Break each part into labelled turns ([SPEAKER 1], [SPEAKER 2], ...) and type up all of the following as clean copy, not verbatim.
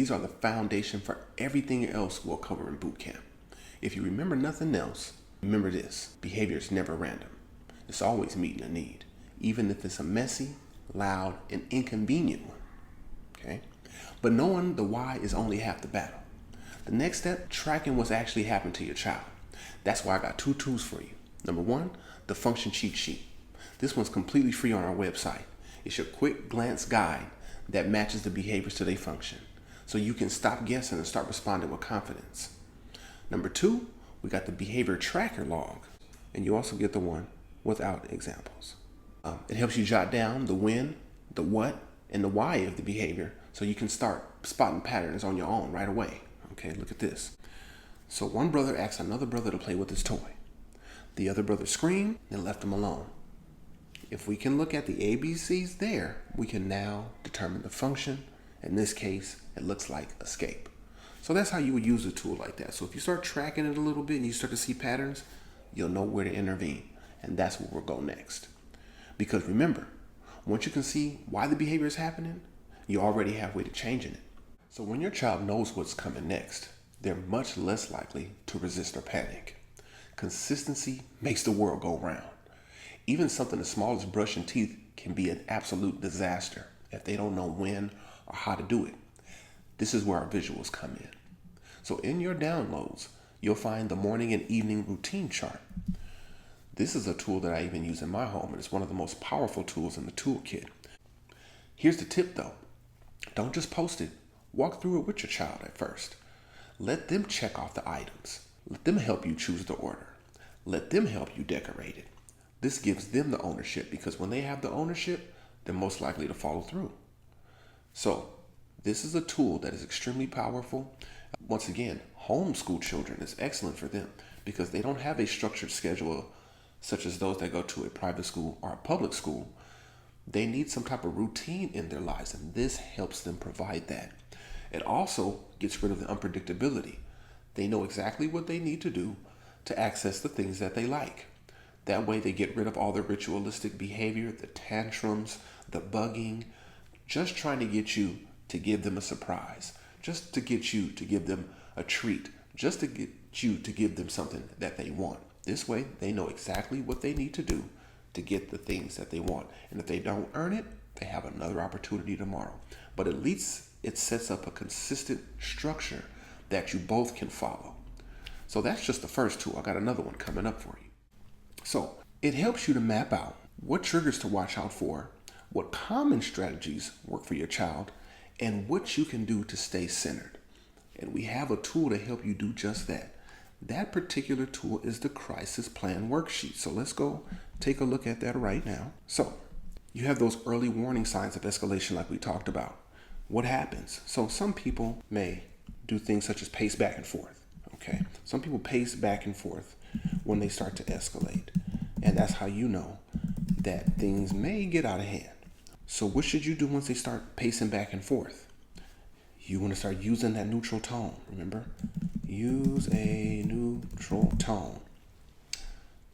[SPEAKER 1] these are the foundation for everything else we'll cover in boot camp. If you remember nothing else, remember this: behavior is never random. It's always meeting a need, even if it's a messy, loud, and inconvenient one. Okay? But knowing the why is only half the battle. The next step, tracking what's actually happened to your child. That's why I got 2 tools for you. Number 1, the function cheat sheet. This one's completely free on our website. It's your quick glance guide that matches the behaviors to their function, so you can stop guessing and start responding with confidence. Number 2, we got the behavior tracker log, and you also get the one without examples. It helps you jot down the when, the what, and the why of the behavior, so you can start spotting patterns on your own right away. Okay, look at this. So one brother asked another brother to play with his toy. The other brother screamed and left him alone. If we can look at the ABCs there, we can now determine the function. In this case, it looks like escape. So that's how you would use a tool like that. So if you start tracking it a little bit and you start to see patterns, you'll know where to intervene. And that's where we'll go next. Because remember, once you can see why the behavior is happening, you're already halfway to changing it. So when your child knows what's coming next, they're much less likely to resist or panic. Consistency makes the world go round. Even something as small as brushing teeth can be an absolute disaster if they don't know when or how to do it. This is where our visuals come in. So in your downloads, you'll find the morning and evening routine chart. This is a tool that I even use in my home, and it's one of the most powerful tools in the toolkit. Here's the tip though. Don't just post it. Walk through it with your child at first. Let them check off the items. Let them help you choose the order. Let them help you decorate it. This gives them the ownership, because when they have the ownership, they're most likely to follow through. So this is a tool that is extremely powerful. Once again, homeschool children is excellent for them because they don't have a structured schedule such as those that go to a private school or a public school. They need some type of routine in their lives, and this helps them provide that. It also gets rid of the unpredictability. They know exactly what they need to do to access the things that they like. That way they get rid of all the ritualistic behavior, the tantrums, the bugging, just trying to get you to give them a surprise, just to get you to give them a treat, just to get you to give them something that they want. This way they know exactly what they need to do to get the things that they want. And if they don't earn it, they have another opportunity tomorrow. But at least it sets up a consistent structure that you both can follow. So that's just the first tool. I got another one coming up for you. So it helps you to map out what triggers to watch out for, what common strategies work for your child, and what you can do to stay centered. And we have a tool to help you do just that. That particular tool is the Crisis Plan Worksheet. So let's go take a look at that right now. So you have those early warning signs of escalation like we talked about. What happens? So some people may do things such as pace back and forth. Okay, some people pace back and forth when they start to escalate. And that's how you know that things may get out of hand. So what should you do once they start pacing back and forth? You want to start using that neutral tone. Remember, use a neutral tone.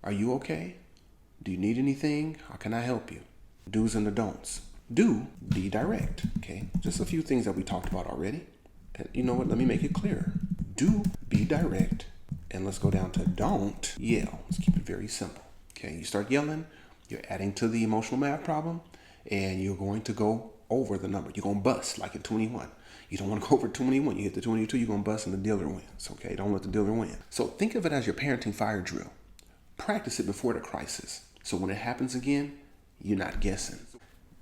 [SPEAKER 1] Are you okay? Do you need anything? How can I help you? Do's and the don'ts. Do, be direct. Okay, just a few things that we talked about already. And you know what? Let me make it clearer. Do, be direct. And let's go down to don't yell. Let's keep it very simple. Okay, you start yelling, you're adding to the emotional math problem, and you're going to go over the number. You're going to bust like in 21. You don't want to go over 21. You hit the 22, you're going to bust and the dealer wins. Okay, don't let the dealer win. So think of it as your parenting fire drill. Practice it before the crisis. So when it happens again, you're not guessing.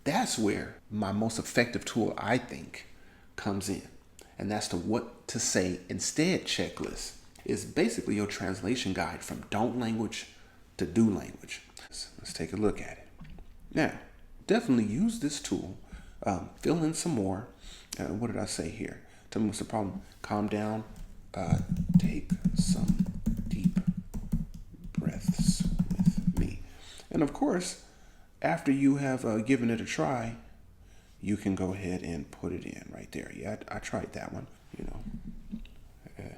[SPEAKER 1] That's where my most effective tool, I think, comes in. And that's the what to say instead checklist. It's basically your translation guide from don't language to do language. Let's take a look at it. Now, definitely use this tool. Fill in some more. What did I say here? Tell me what's the problem. Calm down. Take some deep breaths with me. And of course, after you have given it a try, you can go ahead and put it in right there. Yeah, I tried that one, yeah,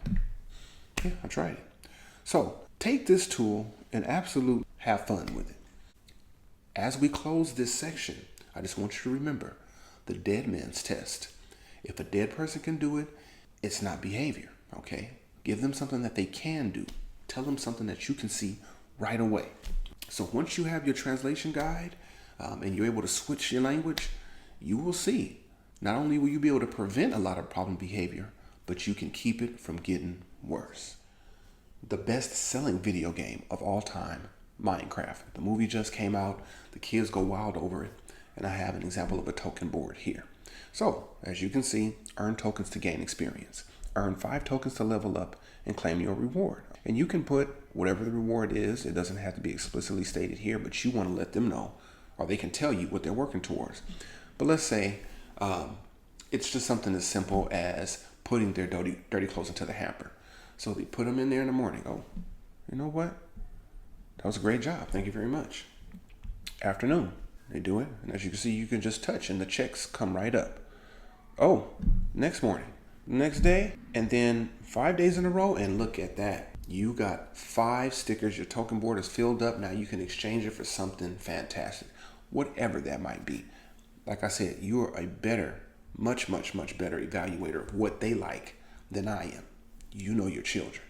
[SPEAKER 1] I tried it. So take this tool and absolutely have fun with it. As we close this section, I just want you to remember the dead man's test. If a dead person can do it, it's not behavior, okay? Give them something that they can do. Tell them something that you can see right away. So once you have your translation guide and you're able to switch your language, you will see not only will you be able to prevent a lot of problem behavior, but you can keep it from getting worse. The best-selling video game of all time, Minecraft. The movie just came out. The kids go wild over it. And I have an example of a token board here. So, as you can see, earn tokens to gain experience. Earn 5 tokens to level up and claim your reward. And you can put whatever the reward is. It doesn't have to be explicitly stated here, but you want to let them know, or they can tell you what they're working towards. But let's say it's just something as simple as putting their dirty clothes into the hamper. So they put them in there in the morning. Oh, you know what? That was a great job. Thank you very much. Afternoon, they do it. And as you can see, you can just touch and the checks come right up. Oh, next morning, next day, and then 5 days in a row. And look at that. You got 5 stickers. Your token board is filled up. Now you can exchange it for something fantastic, whatever that might be. Like I said, you are a better, much better evaluator of what they like than I am. You know your children.